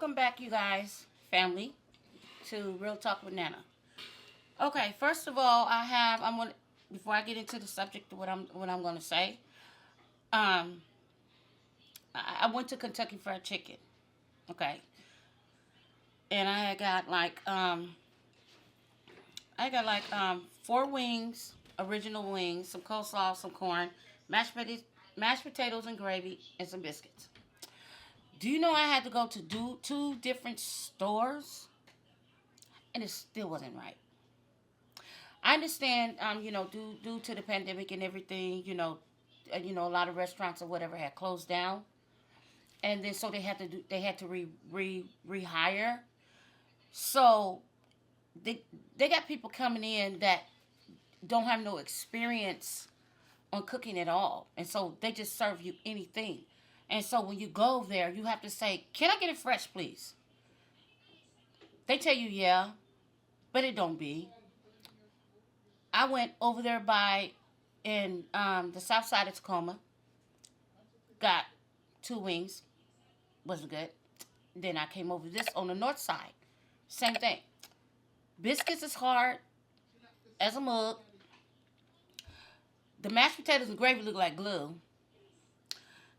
Welcome back, you guys, family, to Real Talk with Nana. Okay, first of all, I'm going to before I get into the subject of what I'm going to say. Um, I went to Kentucky Fried Chicken. Okay, and I got like four wings, original wings, some coleslaw, some corn, mashed potatoes and gravy, and some biscuits. Do you know I had to go to two different stores, and it still wasn't right. I understand, due to the pandemic and everything, a lot of restaurants or whatever had closed down, and then so they had to rehire. So they got people coming in that don't have no experience on cooking at all, and so they just serve you anything. And so when you go there, you have to say, "Can I get it fresh, please?" They tell you, "Yeah," but it don't be. I went over there by in the south side of Tacoma, got two wings, wasn't good. Then I came over this on the north side, same thing. Biscuits is hard as a mug. The mashed potatoes and gravy look like glue.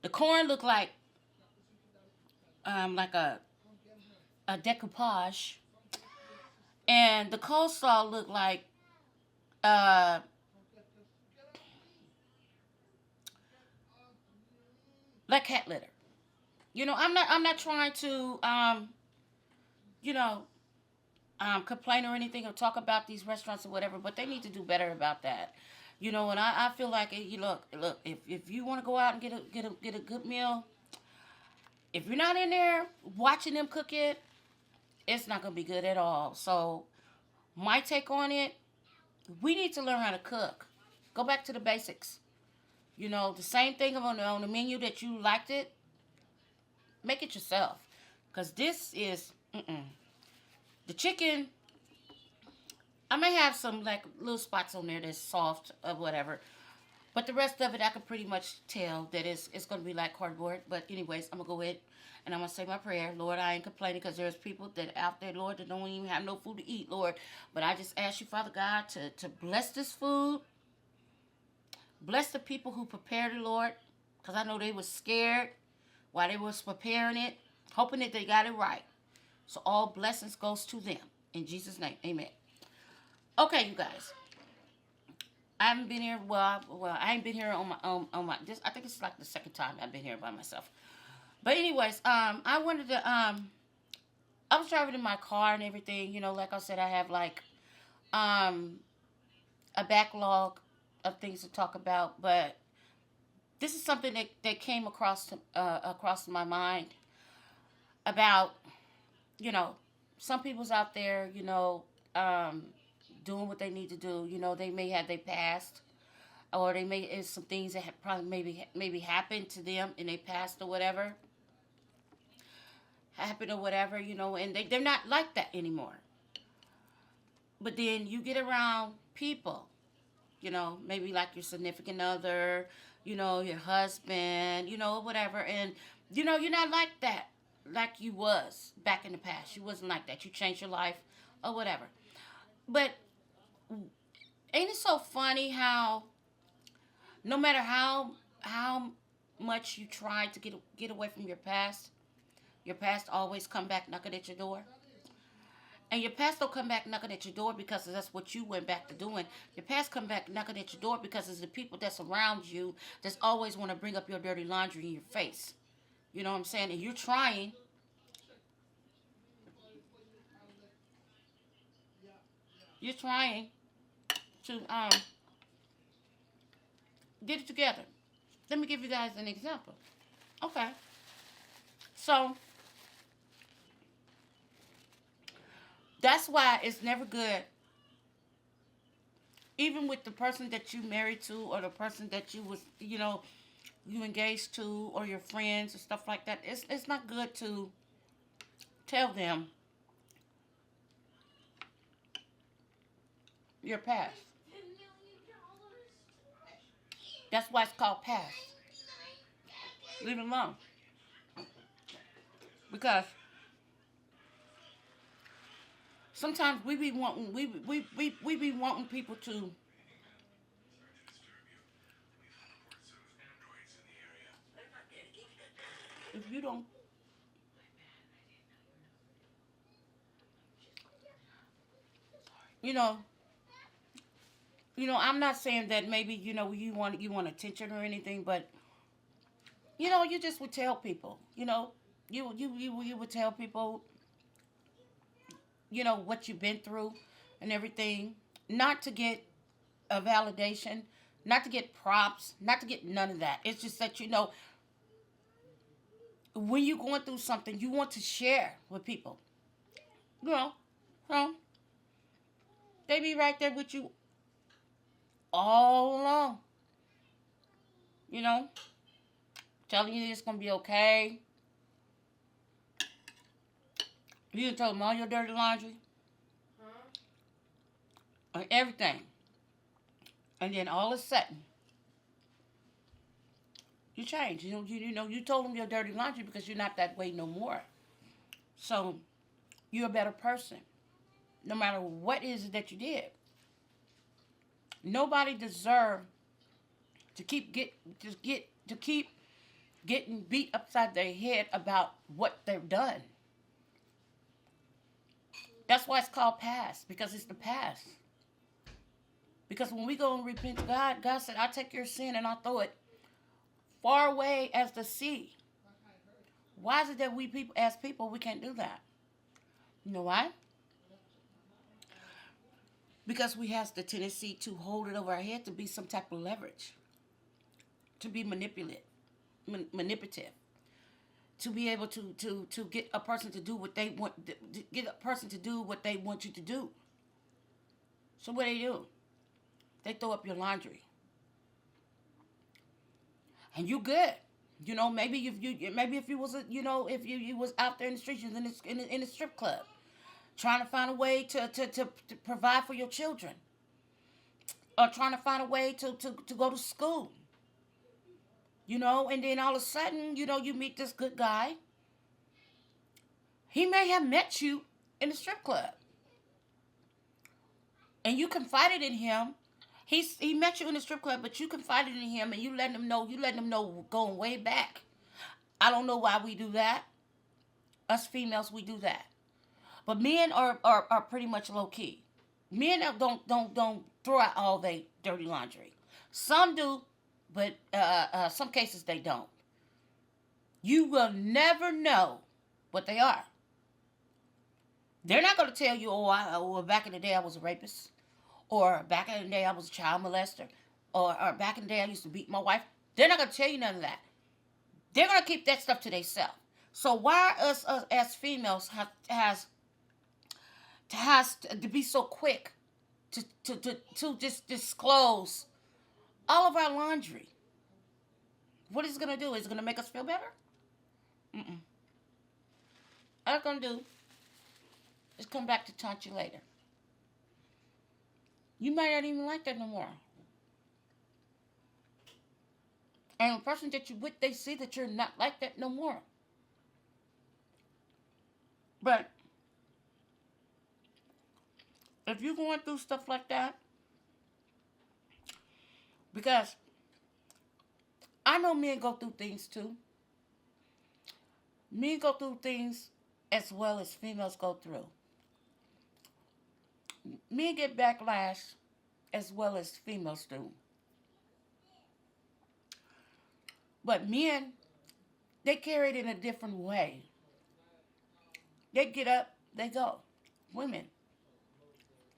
The corn looked like a decoupage, and the coleslaw looked uh like cat litter. I'm not trying to you know complain or anything or talk about these restaurants or whatever, but they need to do better about that. And I feel like you look if you want to go out and get a good meal, if you're not in there watching them cook it, it's not gonna be good at all. So my take on it, we need to learn how to cook. Go back to the basics. The same thing on the menu that you liked it, make it yourself. Cause this is the chicken. I may have some like little spots on there that's soft or whatever, but the rest of it I can pretty much tell that it's gonna be like cardboard. But anyways, I'm gonna go ahead and I'm gonna say my prayer. Lord, I ain't complaining because there's people that out there, Lord, that don't even have no food to eat, Lord. But I just ask you, Father God, to bless this food, bless the people who prepared it, Lord, because I know they were scared while they was preparing it, hoping that they got it right. So all blessings goes to them in Jesus' name, Amen. Okay, you guys. I haven't been here. I ain't been here on my. This I think it's like the second time I've been here by myself. But anyways, I wanted to. I was driving in my car and everything. Like I said, I have like um, a backlog of things to talk about. But this is something that came across my mind about you know some people's out there. Doing what they need to do. They may have their past, or they may it's some things that have probably maybe happened to them in their past or whatever happened or whatever. And they're not like that anymore. But then you get around people, maybe like your significant other, your husband, whatever, and you're not like that like you was back in the past. You wasn't like that. You changed your life or whatever. But ain't it so funny how no matter how much you try to get away from your past always come back knocking at your door. And your past don't come back knocking at your door because that's what you went back to doing. Your past come back knocking at your door because it's the people that's around you that's always want to bring up your dirty laundry in your face. You know what I'm saying? And you're trying to get it together. Let me give you guys an example. Okay. So that's why it's never good, even with the person that you married to or the person that you engaged to or your friends or stuff like that. It's not good to tell them your past. That's why it's called past. Leave it alone. Because Sometimes we be wanting people to, if you don't, you know, I'm not saying that maybe you want attention or anything, but you just would tell people, you would tell people, what you've been through and everything, not to get a validation, not to get props, not to get none of that. It's just that when you're going through something, you want to share with people. You know, so they be right there with you all along. You know, telling you it's gonna be okay. You can tell them all your dirty laundry and everything, and then all of a sudden you change. You told them your dirty laundry because you're not that way no more. So you're a better person, no matter what is it that you did. Nobody deserves to keep getting beat upside their head about what they've done. That's why it's called past, because it's the past. Because when we go and repent to God, God said, I'll take your sin and I'll throw it far away as the sea. Why is it that as people, we can't do that? You know why? Because we have the tendency to hold it over our head, to be some type of leverage, to be manipulative, to be able to get a person to do what they want, to get a person to do what they want you to do. So what do? They throw up your laundry, and you good. Maybe if you was if you was out there in the streets, in a strip club, trying to find a way to provide for your children, or trying to find a way to go to school. And then all of a sudden, you meet this good guy. He may have met you in the strip club, and you confided in him. He met you in the strip club, but you confided in him, and you letting him know going way back. I don't know why we do that. Us females, we do that. But men are pretty much low key. Men don't throw out all their dirty laundry. Some do, but some cases they don't. You will never know what they are. They're not going to tell you, oh, back in the day I was a rapist, or back in the day I was a child molester, or back in the day I used to beat my wife. They're not going to tell you none of that. They're going to keep that stuff to themselves. So why us as females has to be so quick to just disclose all of our laundry? What is it going to do? Is it going to make us feel better? All it's going to do is come back to taunt you later. You might not even like that no more. And the person that you're with, they see that you're not like that no more. But if you're going through stuff like that, because I know men go through things too. Men go through things as well as females go through. Men get backlash as well as females do. But men, they carry it in a different way. They get up, they go. Women,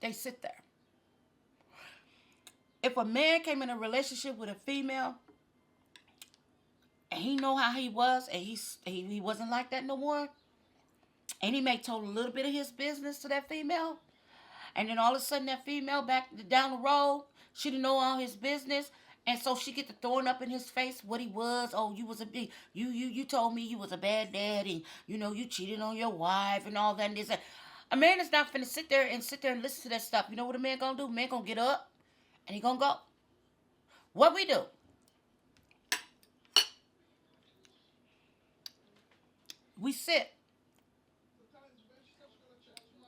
they sit there. If a man came in a relationship with a female, and he know how he was, and he wasn't like that no more, and he may told a little bit of his business to that female, and then all of a sudden that female back down the road, she didn't know all his business, and so she get to throwing up in his face what he was. Oh, you was a big, you told me you was a bad dad, and you cheated on your wife and all that and this. A man is not finna sit there and listen to that stuff. You know what a man gonna do? A man gonna get up and he gonna go. What we do? We sit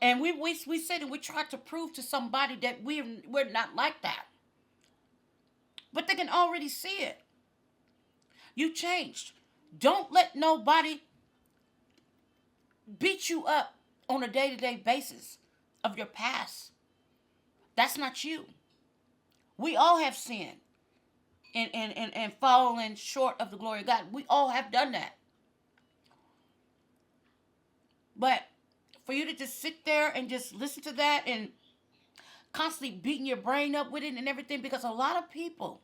And we said and we tried to prove to somebody that we're not like that. But they can already see it. You changed. Don't let nobody beat you up on a day-to-day basis of your past. That's not you. We all have sinned and fallen short of the glory of God. We all have done that. But for you to just sit there and just listen to that and constantly beating your brain up with it and everything, because a lot of people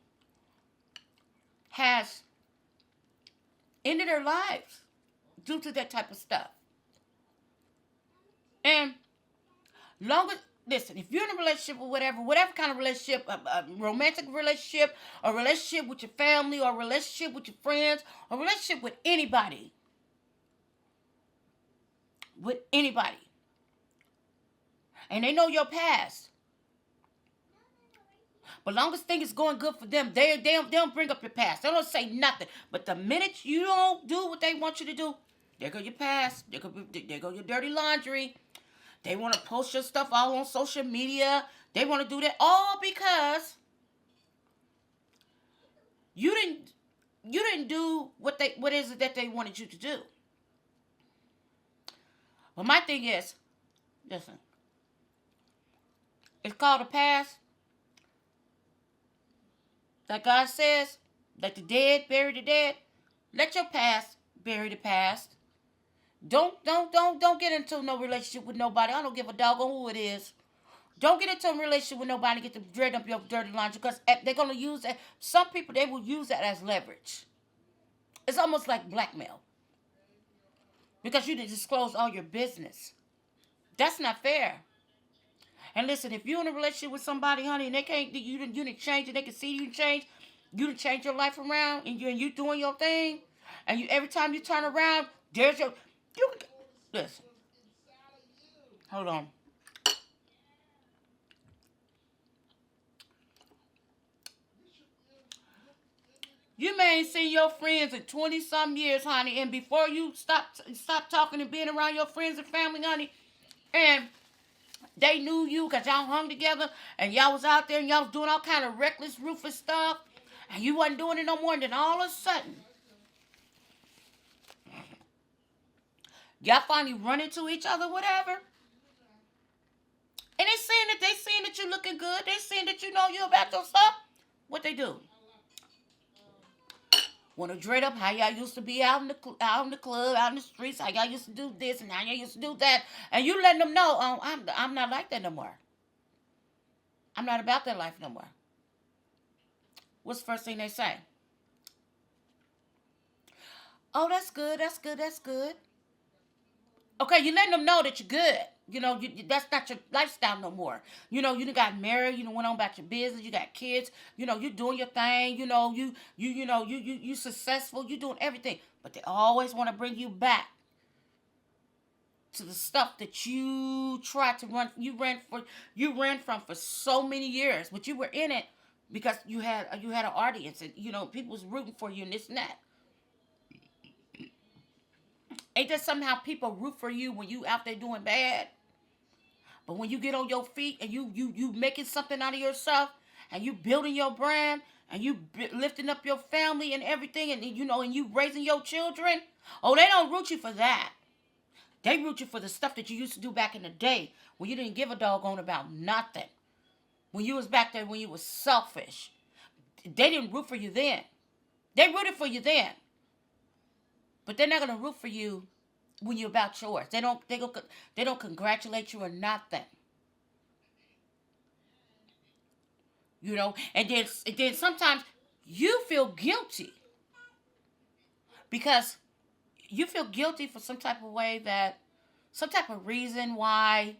has ended their lives due to that type of stuff. And listen, if you're in a relationship or whatever kind of relationship, a romantic relationship, a relationship with your family, or a relationship with your friends, or a relationship with anybody, and they know your past, but long as things is going good for them, they don't bring up your past. They don't say nothing. But the minute you don't do what they want you to do, there go your past. There go your dirty laundry. They want to post your stuff all on social media. They want to do that all because you didn't do what is it that they wanted you to do. But my thing is, listen, it's called a past. Like God says, let the dead bury the dead. Let your past bury the past. Don't get into no relationship with nobody. I don't give a doggone who it is. Don't get into a relationship with nobody and get to dread up your dirty laundry, because they're going to use that. Some people, they will use that as leverage. It's almost like blackmail. Because you didn't disclose all your business. That's not fair. And listen, if you're in a relationship with somebody, honey, and you didn't change, and they can see you change, you didn't change your life around, and you doing your thing, and every time you turn around, listen. Hold on. You may ain't seen your friends in 20-some years, honey, and before you stop talking and being around your friends and family, honey, and they knew you because y'all hung together and y'all was out there and y'all was doing all kind of reckless, ruthless stuff, and you wasn't doing it no more, and then all of a sudden, y'all finally run into each other, whatever, and they seeing that you looking good, they seeing that you know you about your stuff. What they do? Want to dread up how y'all used to be out in the club, out in the streets, how y'all used to do this and how y'all used to do that, and you letting them know, I'm not like that no more. I'm not about that life no more. What's the first thing they say? Oh, that's good, that's good, that's good. Okay, you letting them know that you're good. You know, that's not your lifestyle no more. You know, you done got married. You done went on about your business. You got kids. You know, you doing your thing. You know, you successful. You doing everything. But they always want to bring you back to the stuff that you tried to run. You ran from for so many years. But you were in it because you had an audience, and you know people was rooting for you and this and that. Ain't that somehow people root for you when you out there doing bad? But when you get on your feet and you making something out of yourself, and you building your brand, and you lifting up your family and everything, and you know, and you raising your children, oh, they don't root you for that. They root you for the stuff that you used to do back in the day when you didn't give a doggone about nothing. When you was back there, when you was selfish. They didn't root for you then. They rooted for you then. But they're not gonna root for you when you're about yours. They don't congratulate you or nothing. You know, and then sometimes you feel guilty because you feel guilty for some type of way, that some type of reason why,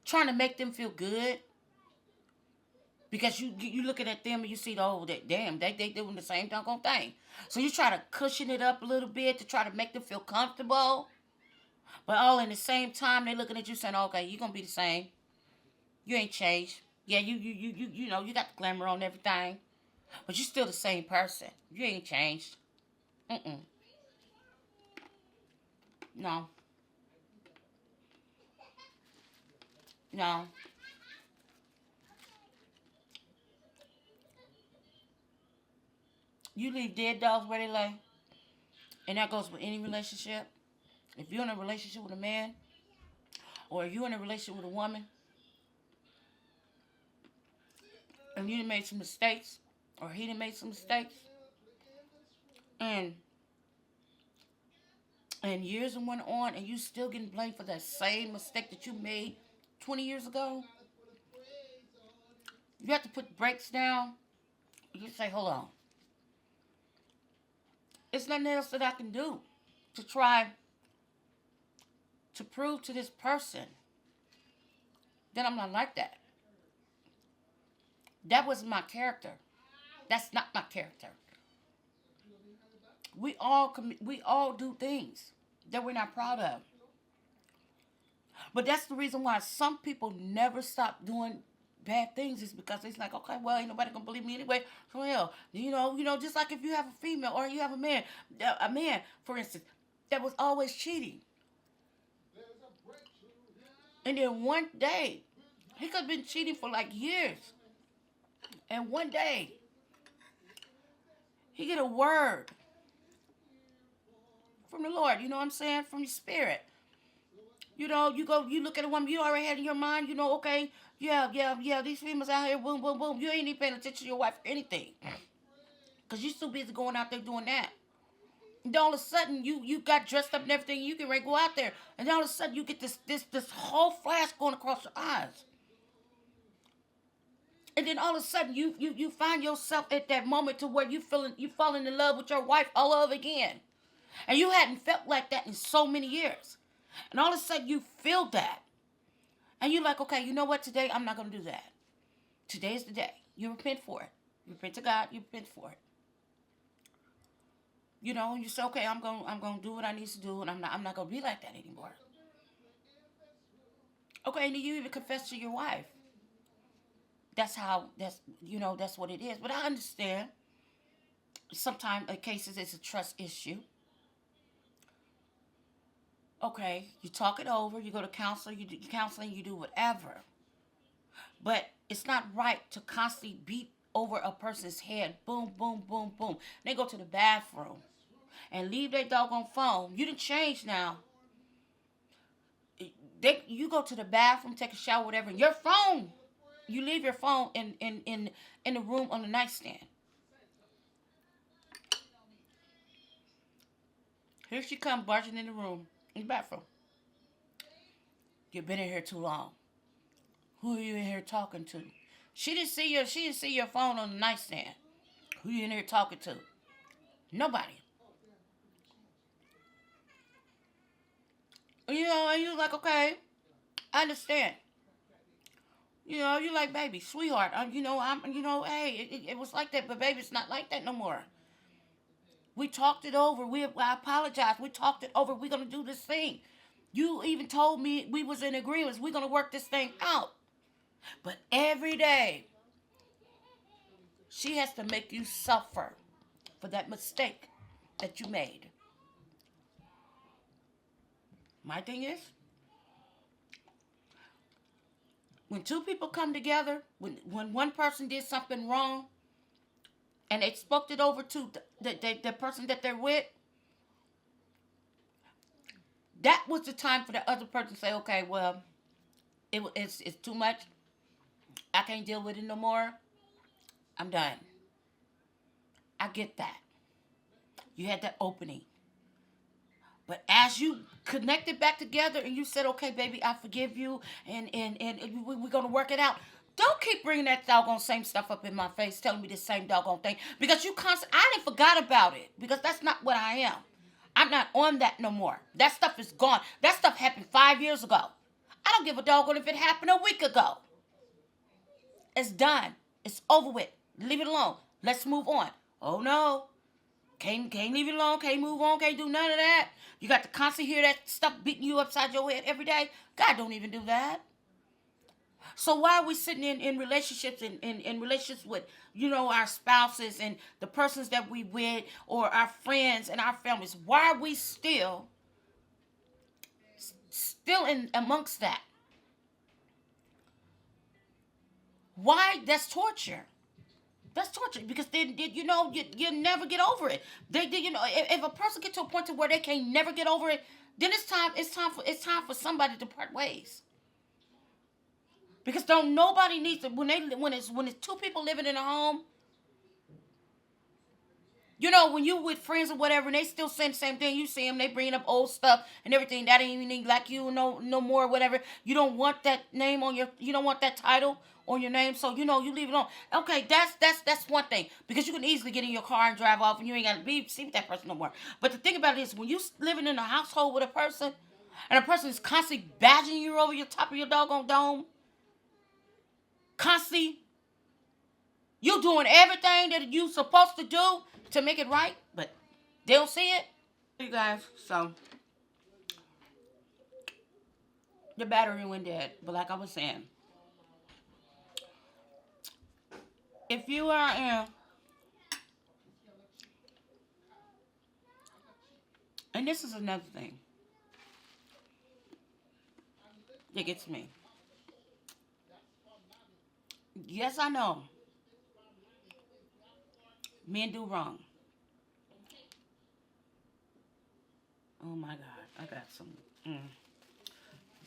trying to make them feel good. Because you looking at them and you see, oh, they doing the same doggone thing. So you try to cushion it up a little bit to try to make them feel comfortable. But all in the same time, they looking at you saying, okay, you're going to be the same. You ain't changed. Yeah, you know, you got the glamour on everything. But you're still the same person. You ain't changed. No. No. You leave dead dogs where they lay. And that goes with any relationship. If you're in a relationship with a man, or you're in a relationship with a woman, and you done made some mistakes, or he done made some mistakes, and years went on, and you still getting blamed for that same mistake that you made 20 years ago, you have to put the brakes down. You say, hold on. It's nothing else that I can do to try to prove to this person that I'm not like that. That wasn't my character. That's not my character. We all do things that we're not proud of. But that's the reason why some people never stop doing bad things, is because it's like, okay, well, ain't nobody gonna believe me anyway. So hell, just like if you have a female or you have a man, for instance, that was always cheating, and then one day he could have been cheating for like years, and one day he get a word from the Lord. You know what I'm saying? From your spirit. You look at a woman, you already had in your mind, okay, yeah, these females out here, boom, boom, boom. You ain't even paying attention to your wife or anything. Because you're so busy going out there doing that. And then all of a sudden, you got dressed up and everything, you can ready to go out there. And then all of a sudden, you get this whole flash going across your eyes. And then all of a sudden, you find yourself at that moment to where you falling in love with your wife all over again. And you hadn't felt like that in so many years. And all of a sudden, you feel that. And you're like, okay, you know what? Today, I'm not going to do that. Today is the day. You repent for it. You repent to God. You repent for it. You say, okay, I'm going to do what I need to do, and I'm not going to be like that anymore. Okay, and then you even confess to your wife. That's what it is. But I understand. Sometimes in cases it's a trust issue. Okay, you talk it over, you go to counseling, you do counseling, you do whatever. But it's not right to constantly beat over a person's head. Boom, boom, boom, boom. They go to the bathroom and leave their doggone phone. You done changed now. You go to the bathroom, take a shower, whatever, and your phone, you leave your phone in the room on the nightstand. Here she come barging in the room. In the bathroom. You've been in here too long. Who are you in here talking to? She didn't see your phone on the nightstand. Who are you in here talking to? Nobody. And you're like, okay, I understand. You're like, baby, sweetheart. Hey, it was like that, but baby, it's not like that no more. We talked it over. I apologize. We talked it over. We're going to do this thing. You even told me we was in agreement. We're going to work this thing out. But every day, she has to make you suffer for that mistake that you made. My thing is, when two people come together, when one person did something wrong, and they spoke it over to the person that they're with, that was the time for the other person to say, okay, well, it's too much. I can't deal with it no more. I'm done. I get that. You had that opening. But as you connected back together and you said, okay, baby, I forgive you, and we're going to work it out. Don't keep bringing that doggone same stuff up in my face, telling me the same doggone thing. Because I didn't forgot about it. Because that's not what I am. I'm not on that no more. That stuff is gone. That stuff happened 5 years ago. I don't give a doggone if it happened a week ago. It's done. It's over with. Leave it alone. Let's move on. Oh, no. Can't leave it alone. Can't move on. Can't do none of that. You got to constantly hear that stuff beating you upside your head every day. God don't even do that. So why are we sitting in relationships in relationships with, our spouses and the persons that we with, or our friends and our families? Why are we still in amongst that? Why? That's torture. That's torture because then you never get over it. If a person get to a point to where they can never get over it, then it's time for somebody to part ways. Because don't nobody needs to when it's two people living in a home. When you with friends or whatever, and they still saying the same thing. You see them, they bringing up old stuff and everything that ain't even like you no more, whatever. You don't want that name on you don't want that title on your name, so you leave it on. Okay, that's one thing because you can easily get in your car and drive off, and you ain't got to be see with that person no more. But the thing about it is, when you living in a household with a person, and a person is constantly badging you over your top of your doggone dome, constantly you doing everything that you supposed to do to make it right, but they don't see it. You guys, so the battery went dead. But like I was saying, if you are in, and this is another thing that gets me. Yes, I know men do wrong. Oh my God, I got some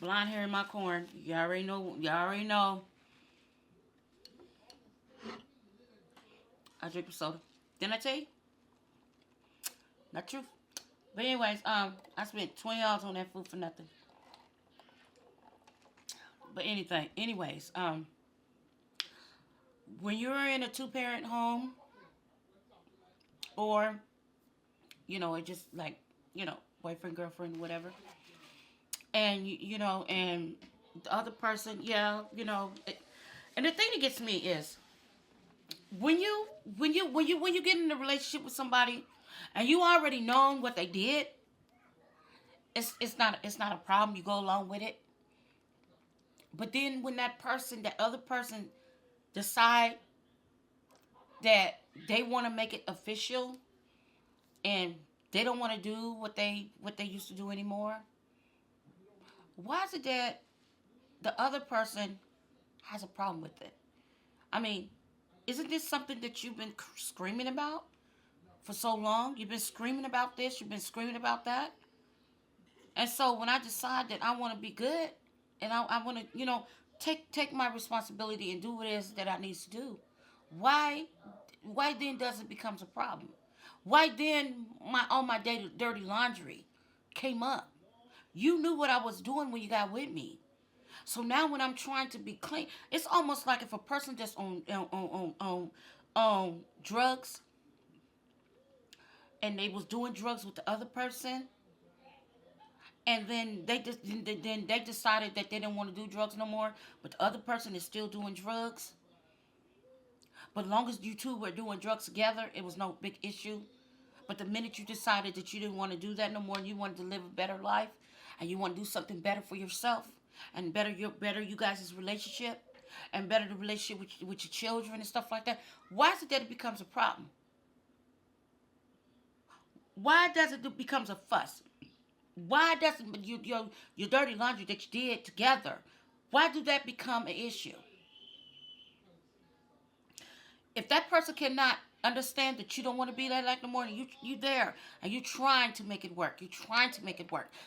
blonde hair in my corn. You already know. You already know. I drink soda. Didn't I tell you? Not true. But anyways, I spent $20 on that food for nothing. But anyways, when you're in a two-parent home, or it just like boyfriend, girlfriend, whatever, and and the other person, yeah, and the thing that gets me is when you get in a relationship with somebody, and you already known what they did, it's not a problem. You go along with it. But then when that other person decide that they want to make it official, and they don't want to do what they used to do anymore, why is it that the other person has a problem with it? I mean, isn't this something that you've been screaming about for so long? You've been screaming about this, you've been screaming about that. And so when I decide that I want to be good, and I want to, take my responsibility and do what it is that I need to do, why then does it becomes a problem? Why then all my dirty laundry came up? You knew what I was doing when you got with me. So now when I'm trying to be clean, it's almost like if a person just on drugs, and they was doing drugs with the other person, and then they decided that they didn't want to do drugs no more, but the other person is still doing drugs. But long as you two were doing drugs together, it was no big issue. But the minute you decided that you didn't want to do that no more, and you wanted to live a better life, and you want to do something better for yourself, and better you guys' relationship, and better the relationship with your children and stuff like that, why is it that it becomes a problem? Why does it becomes a fuss? Why doesn't your dirty laundry that you did together, why do that become an issue? If that person cannot understand that you don't want to be there like no more, and you there, and you trying to make it work,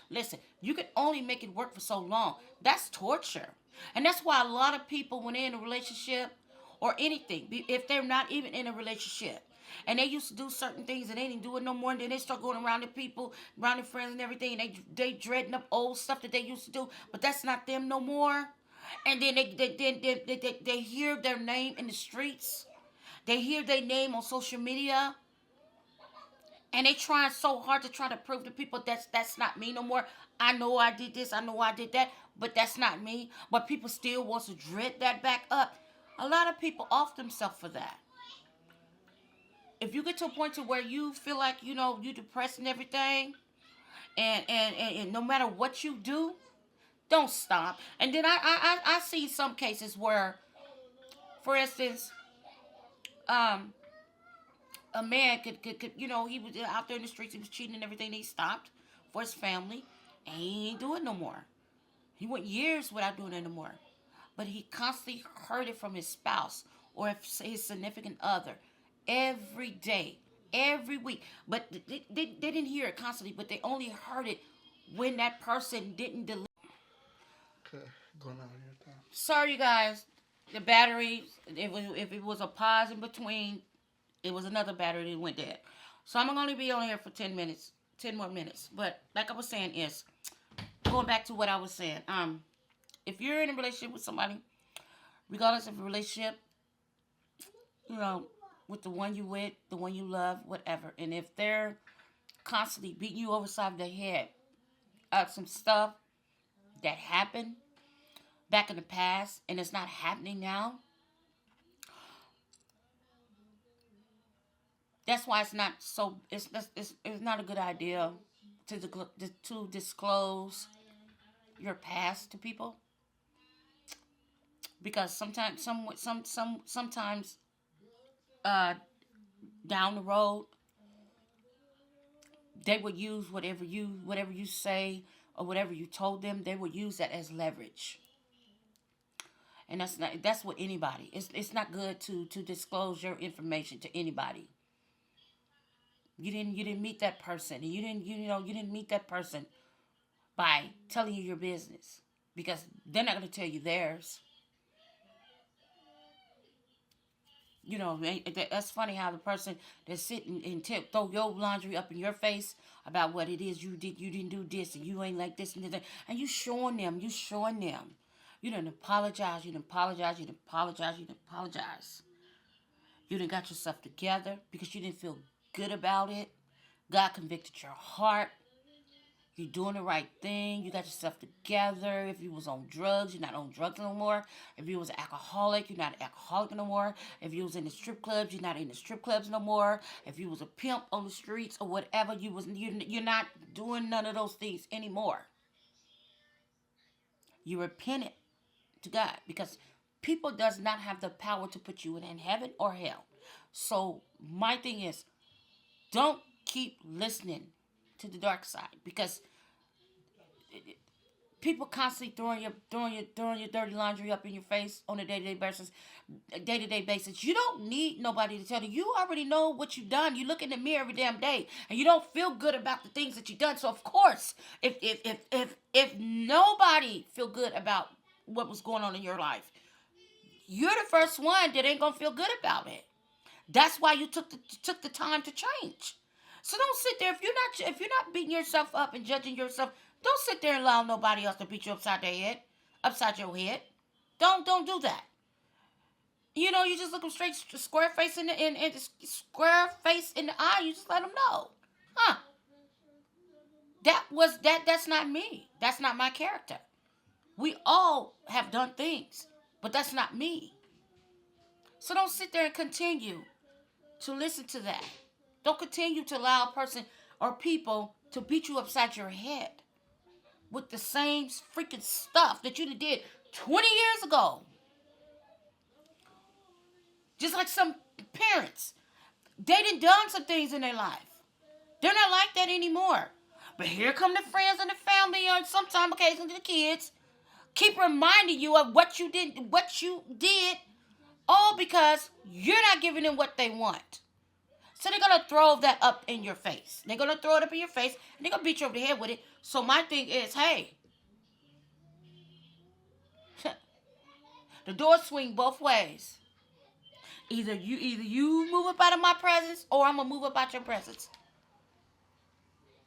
listen, you can only make it work for so long. That's torture. And that's why a lot of people, when they're in a relationship or anything, if they're not even in a relationship, and they used to do certain things and they didn't do it no more, and then they start going around their people, around their friends and everything, and they dreading up old stuff that they used to do, but that's not them no more. And then they hear their name in the streets, they hear their name on social media, and they trying so hard to try to prove to people that's not me no more. I know I did this, I know I did that, but that's not me. But people still wants to dread that back up. A lot of people off themselves for that. If you get to a point to where you feel like you depressed and everything, and no matter what you do, don't stop. And then I see some cases where, for instance, a man could he was out there in the streets, he was cheating and everything, and he stopped for his family, and he ain't doing no more. He went years without doing it no more. but he constantly heard it from his spouse or his significant other every day, every week. But they didn't hear it constantly, but they only heard it when that person didn't deliver. Okay, going out here time. Sorry, you guys. The battery, if it was a pause in between, it was another battery that went dead. So I'm going to be on here for 10 minutes, 10 more minutes. But like I was saying is, going back to what I was saying, if you're in a relationship with somebody, regardless of the relationship, you know, with the one you with, the one you love, whatever, and if they're constantly beating you over the side of the head of some stuff that happened back in the past and it's not happening now, that's why it's not so. It's not a good idea to disclose your past to people, because sometimes uh down the road they would use whatever you say or whatever you told them. They would use that as leverage, and that's what anybody. It's not good to disclose your information to anybody. You didn't meet that person, and you didn't meet that person by telling you your business, because they're not going to tell you theirs. You know, that's funny how the person that's sitting and throw your laundry up in your face about what it is you didn't do this, and you ain't like this and that, and you showing them. You didn't apologize. You didn't apologize. You didn't apologize. You didn't apologize. You didn't got yourself together because you didn't feel good about it. God convicted your heart. You're doing the right thing. You got yourself together. If you was on drugs, you're not on drugs no more. If you was an alcoholic, you're not an alcoholic no more. If you was in the strip clubs, you're not in the strip clubs no more. If you was a pimp on the streets or whatever, you're not doing none of those things anymore. You repented to God, because people does not have the power to put you in heaven or hell. So my thing is, don't keep listening to the dark side, because people constantly throwing your dirty laundry up in your face on a day-to-day basis. You don't need nobody to tell you. You already know what you've done. You look in the mirror every damn day and you don't feel good about the things that you've done. So of course, if nobody feel good about what was going on in your life, you're the first one that ain't gonna feel good about it. That's why you took the time to change. So don't sit there if you're not beating yourself up and judging yourself. Don't sit there and allow nobody else to beat you upside your head. Don't do that. You know, you just look them straight, square face in the square face in the eye. You just let them know, huh? That's not me. That's not my character. We all have done things, but that's not me. So don't sit there and continue to listen to that. Don't continue to allow a person or people to beat you upside your head with the same freaking stuff that you did 20 years ago. Just like some parents. They done some things in their life. They're not like that anymore. But here come the friends and the family, or sometimes occasionally the kids, keep reminding you of what you did, all because you're not giving them what they want. So they're going to throw that up in your face. They're going to throw it up in your face, and they're going to beat you over the head with it. So my thing is, hey, the doors swing both ways. Either you move up out of my presence, or I'm going to move up out your presence.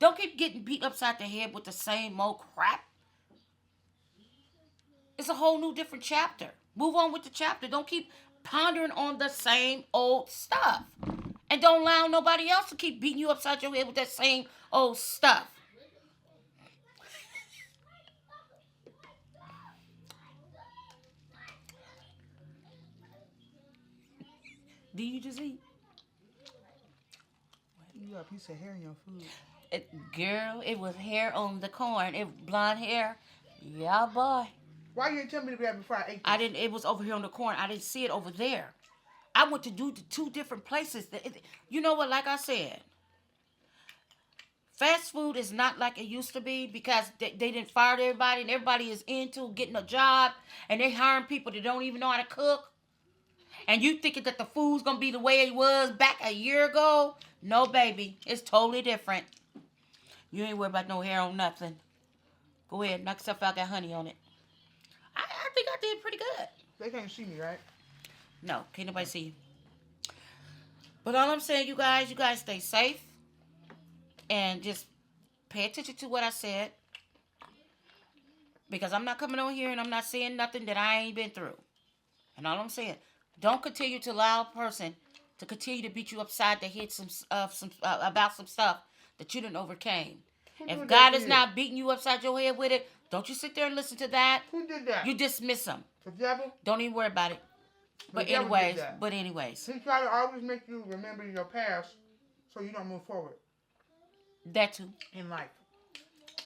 Don't keep getting beat upside the head with the same old crap. It's a whole new different chapter. Move on with the chapter. Don't keep pondering on the same old stuff. And don't allow nobody else to keep beating you upside your head with that same old stuff. Did you just eat? You got a piece of hair in your food. Girl, it was hair on the corn. It blonde hair. Yeah, boy. Why you didn't tell me to grab it before I ate this? It was over here on the corn. I didn't see it over there. I went to do the two different places. You know what? Like I said, Fast food is not like it used to be because they didn't fire everybody and everybody is into getting a job and they hiring people that don't even know how to cook. And you thinking that the food's going to be the way it was back a year ago? No, baby. It's totally different. You ain't worried about no hair on nothing. Go ahead. Knock yourself out. Got honey on it. I think I did pretty good. They can't see me, right? No. Can't nobody see you. But all I'm saying, you guys stay safe. And just pay attention to what I said. Because I'm not coming on here and I'm not saying nothing that I ain't been through. And all I'm saying, don't continue to allow a person to continue to beat you upside the head about some stuff that you didn't overcame. If God is not beating you upside your head with it, don't you sit there and listen to that. Who did that? You dismiss him. The devil? Don't even worry about it. But anyways. He try to always make you remember your past so you don't move forward. That too. In life.